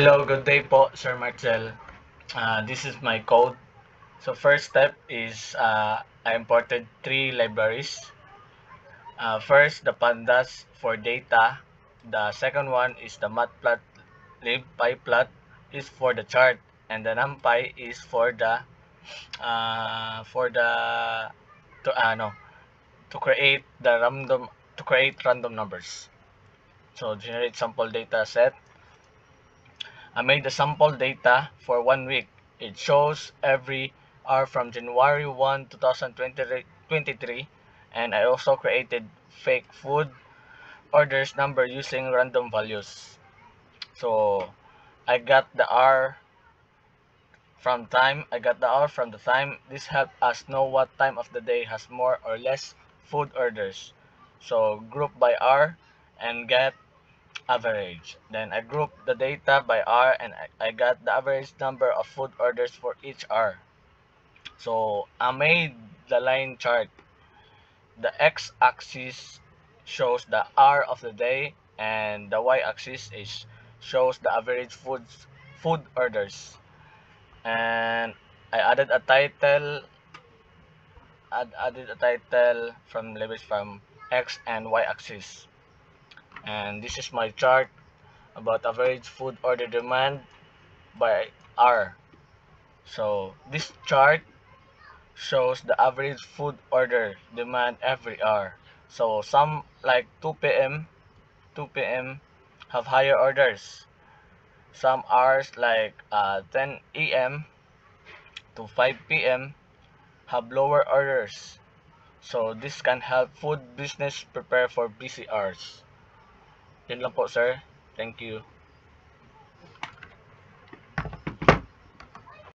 Hello, good day po, Sir Marcel. This is my code. So first step is I imported three libraries. First, the pandas for data. The second one is the matplotlib pyplot is for the chart, and the numpy is for the to no to create the random numbers. So generate sample data set. I made the sample data for 1 week. It shows every hour from January 1, 2023, and I also created fake food orders number using random values. So I got the hour from the time. This helped us know what time of the day has more or less food orders. So group by hour and get average. Then I grouped the data by hour and I got the average number of food orders for each hour. So I made the line chart. The x-axis shows the hour of the day and the y-axis is shows the average food orders. And I added a title from labels from x and y-axis. And this is my chart about average food order demand by hour. So this chart shows the average food order demand every hour. So some like 2 p.m. have higher orders. Some hours like 10 a.m. to 5 p.m. have lower orders. So this can help food business prepare for busy hours. Yun lang po, sir. Thank you.